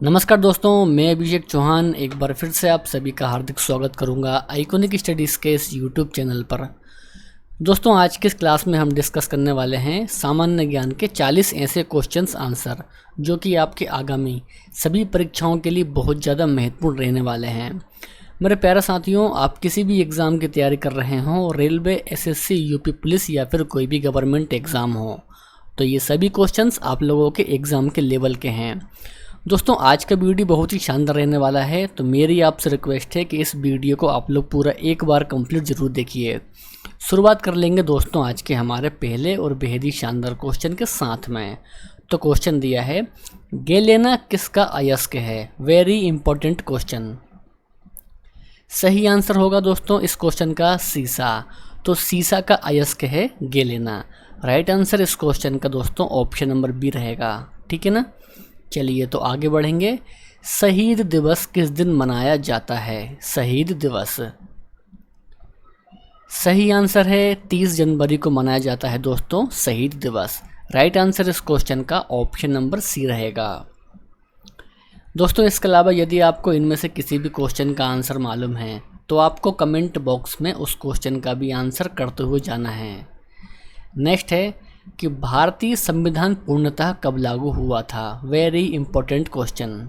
नमस्कार दोस्तों, मैं अभिषेक चौहान एक बार फिर से आप सभी का हार्दिक स्वागत करूंगा आइकॉनिक स्टडीज़ के इस यूट्यूब चैनल पर। दोस्तों, आज के इस क्लास में हम डिस्कस करने वाले हैं सामान्य ज्ञान के 40 ऐसे क्वेश्चंस आंसर जो कि आपके आगामी सभी परीक्षाओं के लिए बहुत ज़्यादा महत्वपूर्ण रहने वाले हैं। मेरे प्यारे साथियों, आप किसी भी एग्ज़ाम की तैयारी कर रहे हों, रेलवे, एसएससी, यूपी पुलिस या फिर कोई भी गवर्नमेंट एग्ज़ाम हो, तो ये सभी क्वेश्चंस आप लोगों के एग्ज़ाम के लेवल के हैं। दोस्तों, आज का वीडियो बहुत ही शानदार रहने वाला है, तो मेरी आपसे रिक्वेस्ट है कि इस वीडियो को आप लोग पूरा एक बार कंप्लीट ज़रूर देखिए। शुरुआत कर लेंगे दोस्तों आज के हमारे पहले और बेहद ही शानदार क्वेश्चन के साथ में। तो क्वेश्चन दिया है, गेलेना किसका अयस्क है? Very important question. सही आंसर होगा दोस्तों इस क्वेश्चन का सीसा। तो सीसा का अयस्क है गेलेना। राइट आंसर इस क्वेश्चन का दोस्तों ऑप्शन नंबर बी रहेगा। ठीक है ना। चलिए तो आगे बढ़ेंगे। शहीद दिवस किस दिन मनाया जाता है? शहीद दिवस सही आंसर है 30 जनवरी को मनाया जाता है दोस्तों शहीद दिवस। राइट आंसर इस क्वेश्चन का ऑप्शन नंबर सी रहेगा। दोस्तों, इसके अलावा यदि आपको इनमें से किसी भी क्वेश्चन का आंसर मालूम है तो आपको कमेंट बॉक्स में उस क्वेश्चन का भी आंसर करते हुए जाना है। नेक्स्ट है कि भारतीय संविधान पूर्णतः कब लागू हुआ था? Very important question.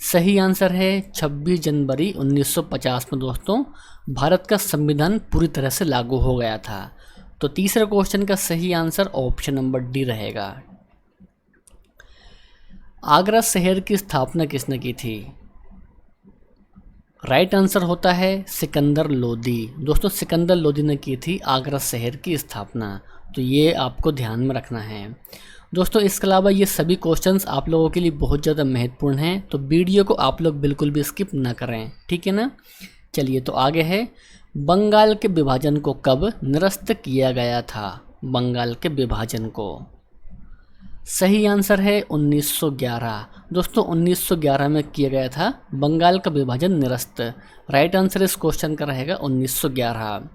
सही आंसर है 26 जनवरी 1950 में दोस्तों भारत का संविधान पूरी तरह से लागू हो गया था। तो तीसरे क्वेश्चन का सही आंसर ऑप्शन नंबर डी रहेगा। आगरा शहर की स्थापना किसने की थी? राइट आंसर होता है सिकंदर लोदी। दोस्तों, सिकंदर लोदी ने की थी आगरा शहर की स्थापना। तो ये आपको ध्यान में रखना है। दोस्तों, इसके अलावा ये सभी क्वेश्चंस आप लोगों के लिए बहुत ज़्यादा महत्वपूर्ण हैं, तो वीडियो को आप लोग बिल्कुल भी स्किप ना करें। ठीक है ना। चलिए तो आगे है, बंगाल के विभाजन को कब निरस्त किया गया था? बंगाल के विभाजन को सही आंसर है 1911। दोस्तों, 1911 में किया गया था बंगाल का विभाजन निरस्त। राइट आंसर इस क्वेश्चन का रहेगा 1911।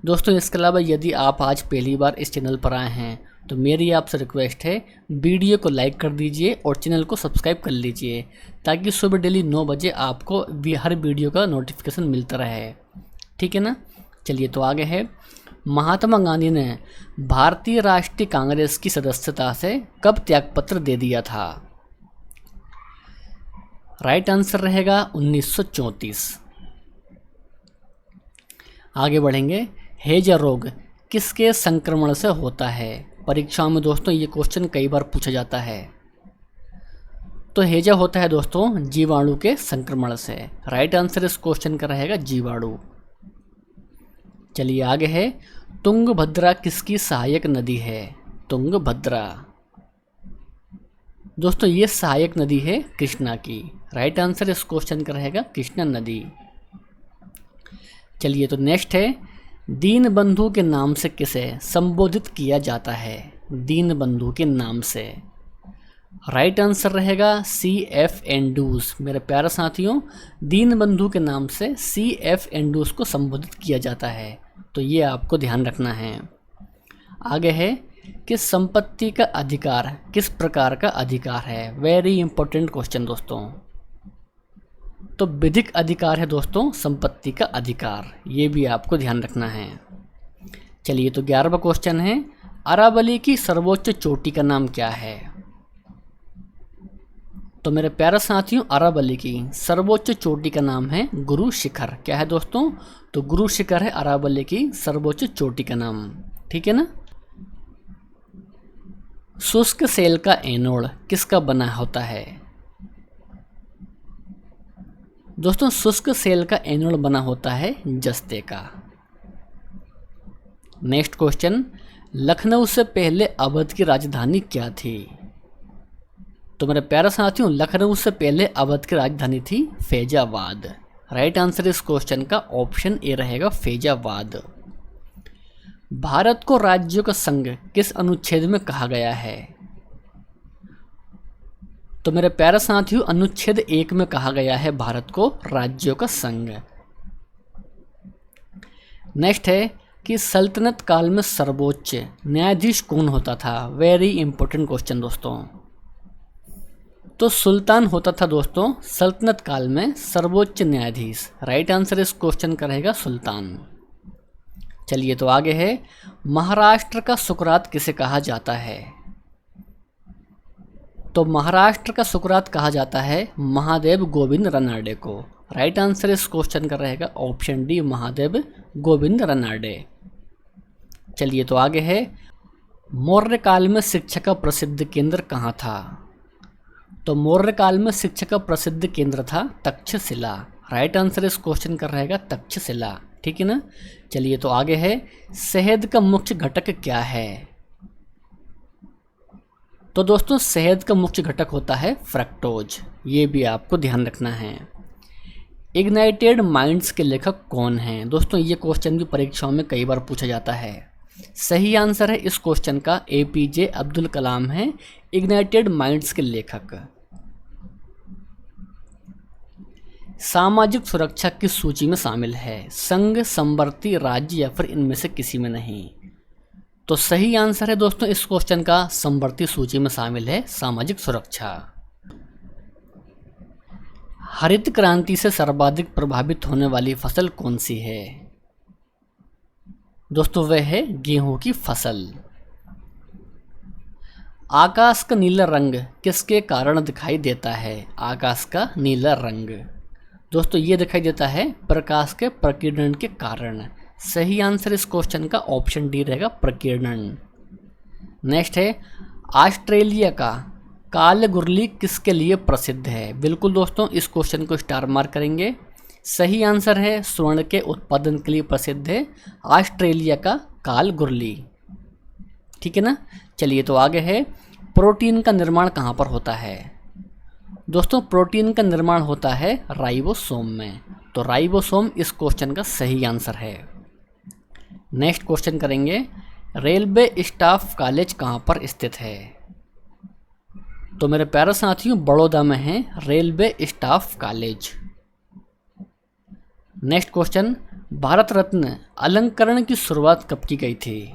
दोस्तों, इसके अलावा यदि आप आज पहली बार इस चैनल पर आए हैं तो मेरी आपसे रिक्वेस्ट है वीडियो को लाइक कर दीजिए और चैनल को सब्सक्राइब कर लीजिए ताकि सुबह डेली 9 बजे आपको हर वीडियो का नोटिफिकेशन मिलता रहे। ठीक है ना। चलिए तो आगे है, महात्मा गांधी ने भारतीय राष्ट्रीय कांग्रेस की सदस्यता से कब त्यागपत्र दे दिया था? राइट आंसर रहेगा 1934। आगे बढ़ेंगे, हैजा रोग किसके संक्रमण से होता है? परीक्षाओं में दोस्तों ये क्वेश्चन कई बार पूछा जाता है। तो हैजा होता है दोस्तों जीवाणु के संक्रमण से। राइट आंसर इस क्वेश्चन का रहेगा जीवाणु। चलिए आगे है, तुंगभद्रा किसकी सहायक नदी है? तुंगभद्रा दोस्तों ये सहायक नदी है कृष्णा की। राइट आंसर इस क्वेश्चन का रहेगा कृष्णा नदी। चलिए तो नेक्स्ट है, दीनबंधु के नाम से किसे संबोधित किया जाता है? दीनबंधु के नाम से। राइट आंसर रहेगा CF एंडूस। मेरे प्यारे साथियों, दीनबंधु के नाम से CF एंडूस को संबोधित किया जाता है। तो ये आपको ध्यान रखना है। आगे है कि संपत्ति का अधिकार किस प्रकार का अधिकार है? वेरी इंपॉर्टेंट क्वेश्चन दोस्तों। तो विधिक अधिकार है दोस्तों संपत्ति का अधिकार, ये भी आपको ध्यान रखना है। चलिए तो 11वां क्वेश्चन है, अरावली की सर्वोच्च चोटी का नाम क्या है? तो मेरे प्यारे साथियों, अरावली की सर्वोच्च चोटी का नाम है गुरु शिखर। क्या है दोस्तों? तो गुरु शिखर है अरावली की सर्वोच्च चोटी का नाम। ठीक है ना। शुष्क सेल का एनोड किसका बना होता है? दोस्तों, शुष्क सेल का एनोड बना होता है जस्ते का। नेक्स्ट क्वेश्चन, लखनऊ से पहले अवध की राजधानी क्या थी? तो मेरे प्यारे साथियों, लखनऊ से पहले अवध की राजधानी थी फैजाबाद। राइट आंसर इस क्वेश्चन का ऑप्शन ए रहेगा फैजाबाद। भारत को राज्यों का संघ किस अनुच्छेद में कहा गया है? तो मेरे प्यारे साथियों, अनुच्छेद 1 में कहा गया है भारत को राज्यों का संघ। नेक्स्ट है कि सल्तनत काल में सर्वोच्च न्यायाधीश कौन होता था? वेरी इंपॉर्टेंट क्वेश्चन दोस्तों। तो सुल्तान होता था दोस्तों सल्तनत काल में सर्वोच्च न्यायाधीश। राइट आंसर इस क्वेश्चन का रहेगा सुल्तान। चलिए तो आगे है, महाराष्ट्र का सुकरात किसे कहा जाता है? तो महाराष्ट्र का सुकरात कहा जाता है महादेव गोविंद रनाडे को। राइट आंसर इस क्वेश्चन का रहेगा ऑप्शन डी, महादेव गोविंद रनाडे। चलिए तो आगे है, मौर्य काल में शिक्षा का प्रसिद्ध केंद्र कहाँ था? तो मौर्य काल में शिक्षा का प्रसिद्ध केंद्र था तक्षशिला। राइट आंसर इस क्वेश्चन का रहेगा तक्षशिला। ठीक है ना। चलिए तो आगे है, शहद का मुख्य घटक क्या है? तो दोस्तों शहद का मुख्य घटक होता है फ्रक्टोज। ये भी आपको ध्यान रखना है। इग्नाइटेड माइंड्स के लेखक कौन हैं? दोस्तों ये क्वेश्चन भी परीक्षाओं में कई बार पूछा जाता है। सही आंसर है इस क्वेश्चन का APJ अब्दुल कलाम है इग्नाइटेड माइंड्स के लेखक। सामाजिक सुरक्षा किस सूची में शामिल है? संघ, संवर्ती, राज्य या फिर इनमें से किसी में नहीं? तो सही आंसर है दोस्तों इस क्वेश्चन का संवर्ती सूची में शामिल है सामाजिक सुरक्षा। हरित क्रांति से सर्वाधिक प्रभावित होने वाली फसल कौन सी है? दोस्तों वह है गेहूं की फसल। आकाश का नीला रंग किसके कारण दिखाई देता है? आकाश का नीला रंग दोस्तों ये दिखाई देता है प्रकाश के प्रकीर्णन के कारण। सही आंसर इस क्वेश्चन का ऑप्शन डी रहेगा, प्रकीर्णन। नेक्स्ट है, ऑस्ट्रेलिया का काल गुरली किसके लिए प्रसिद्ध है? बिल्कुल दोस्तों इस क्वेश्चन को स्टार मार्क करेंगे। सही आंसर है स्वर्ण के उत्पादन के लिए प्रसिद्ध है ऑस्ट्रेलिया का काल गुरली। ठीक है ना। चलिए तो आगे है, प्रोटीन का निर्माण कहाँ पर होता है? दोस्तों प्रोटीन का निर्माण होता है राइबोसोम में। तो राइबोसोम इस क्वेश्चन का सही आंसर है। नेक्स्ट क्वेश्चन करेंगे, रेलवे स्टाफ कॉलेज कहाँ पर स्थित है? तो मेरे प्यारे साथियों बड़ौदा में है railway staff college. Next question, Bharat Ratna अलंकरण की शुरुआत कब की गई थी?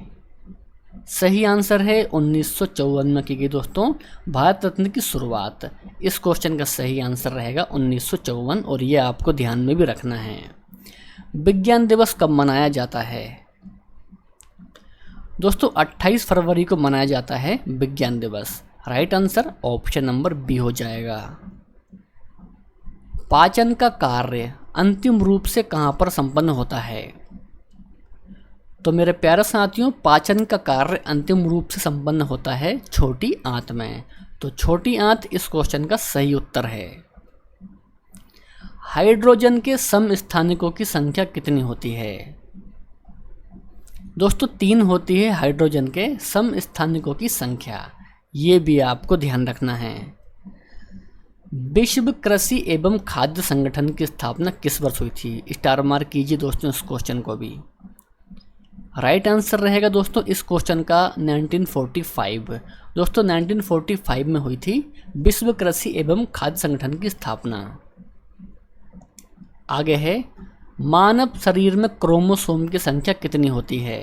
सही आंसर है 1954 में की गई दोस्तों भारत रत्न की शुरुआत। इस क्वेश्चन का सही आंसर रहेगा 1954 और ये आपको ध्यान में भी रखना है। विज्ञान दिवस कब मनाया जाता है? दोस्तों 28 फरवरी को मनाया जाता है विज्ञान दिवस। Right answer option number B हो जाएगा। पाचन का कार्य अंतिम रूप से कहाँ पर संपन्न होता है? तो मेरे प्यारे साथियों पाचन का कार्य अंतिम रूप से संपन्न होता है छोटी आंत में। तो छोटी आंत इस क्वेश्चन का सही उत्तर है। हाइड्रोजन के समस्थानिकों की संख्या कितनी होती है? दोस्तों 3 होती है हाइड्रोजन के समस्थानिकों की संख्या। ये भी आपको ध्यान रखना है। विश्व कृषि एवं खाद्य संगठन की स्थापना किस वर्ष हुई थी? स्टार मार्क कीजिए दोस्तों इस क्वेश्चन को भी। राइट आंसर रहेगा दोस्तों इस क्वेश्चन का 1945। दोस्तों 1945 में हुई थी विश्व कृषि एवं खाद्य संगठन की स्थापना। आगे है, मानव शरीर में क्रोमोसोम की संख्या कितनी होती है?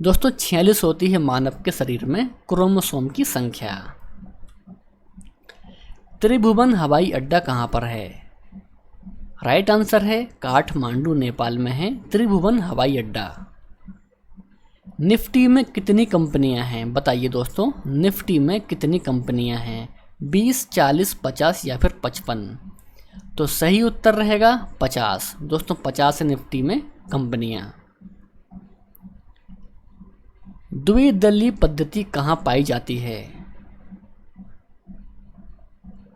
दोस्तों 46 होती है मानव के शरीर में क्रोमोसोम की संख्या। त्रिभुवन हवाई अड्डा कहाँ पर है? राइट आंसर है काठमांडू नेपाल में है त्रिभुवन हवाई अड्डा। निफ्टी में कितनी कंपनियां हैं? बताइए दोस्तों निफ्टी में कितनी कंपनियां हैं? 20, 40, 50 या फिर 55? तो सही उत्तर रहेगा 50। दोस्तों 50 है निफ्टी में कंपनियां। द्विदलीय पद्धति कहाँ पाई जाती है?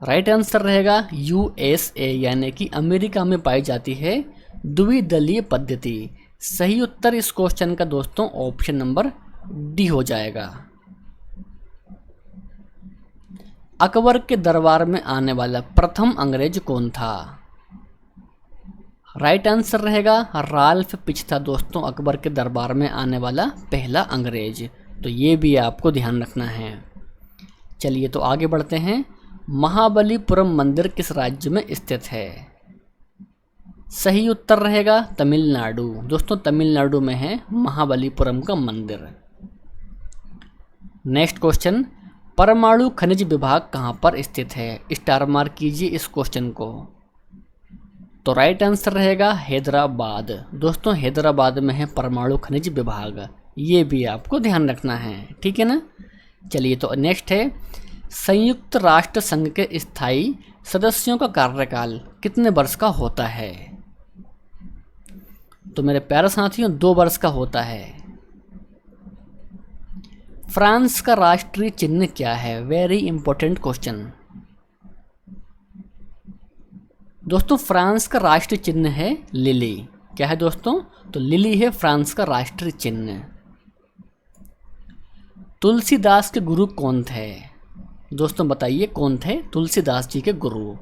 राइट आंसर रहेगा USA यानी कि अमेरिका में पाई जाती है द्विदलीय पद्धति। सही उत्तर इस क्वेश्चन का दोस्तों ऑप्शन नंबर डी हो जाएगा। अकबर के दरबार में आने वाला प्रथम अंग्रेज कौन था? राइट आंसर रहेगा राल्फ पिच था दोस्तों अकबर के दरबार में आने वाला पहला अंग्रेज। तो ये भी आपको ध्यान रखना है। चलिए तो आगे बढ़ते हैं। महाबलीपुरम मंदिर किस राज्य में स्थित है? सही उत्तर रहेगा तमिलनाडु। दोस्तों तमिलनाडु में है महाबलीपुरम का मंदिर। नेक्स्ट क्वेश्चन, परमाणु खनिज विभाग कहाँ पर स्थित है? स्टार मार्क कीजिए इस क्वेश्चन को। तो राइट आंसर रहेगा हैदराबाद। दोस्तों हैदराबाद में है परमाणु खनिज विभाग, ये भी आपको ध्यान रखना है, ठीक है ना। चलिए तो नेक्स्ट है, संयुक्त राष्ट्र संघ के स्थायी सदस्यों का कार्यकाल कितने वर्ष का होता है? तो मेरे प्यारे साथियों 2 वर्ष का होता है। फ्रांस का राष्ट्रीय चिन्ह क्या है? Very important question. दोस्तों फ्रांस का राष्ट्रीय चिन्ह है लिली। क्या है दोस्तों? तो लिली है फ्रांस का राष्ट्रीय चिन्ह। तुलसीदास के गुरु कौन थे? दोस्तों बताइए कौन थे तुलसीदास जी के गुरु?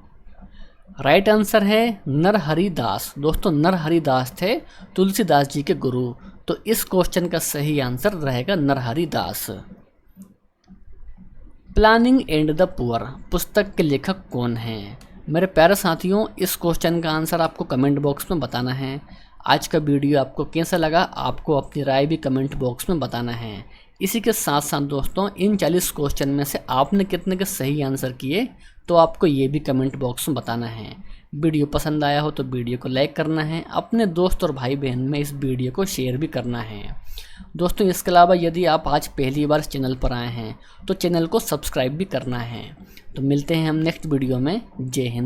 राइट आंसर है नरहरि दास। दोस्तों नरहरि दास थे तुलसीदास जी के गुरु। तो इस क्वेश्चन का सही आंसर रहेगा नरहरि दास। प्लानिंग एंड द पुअर पुस्तक के लेखक कौन हैं? मेरे प्यारे साथियों इस क्वेश्चन का आंसर आपको कमेंट बॉक्स में बताना है। आज का वीडियो आपको कैसा लगा, आपको अपनी राय भी कमेंट बॉक्स में बताना है। इसी के साथ साथ दोस्तों इन 40 क्वेश्चन में से आपने कितने के सही आंसर किए तो आपको ये भी कमेंट बॉक्स में बताना है। वीडियो पसंद आया हो तो वीडियो को लाइक करना है, अपने दोस्त और भाई बहन में इस वीडियो को शेयर भी करना है। दोस्तों इसके अलावा यदि आप आज पहली बार इस चैनल पर आए हैं तो चैनल को सब्सक्राइब भी करना है। तो मिलते हैं हम नेक्स्ट वीडियो में। जय हिंद।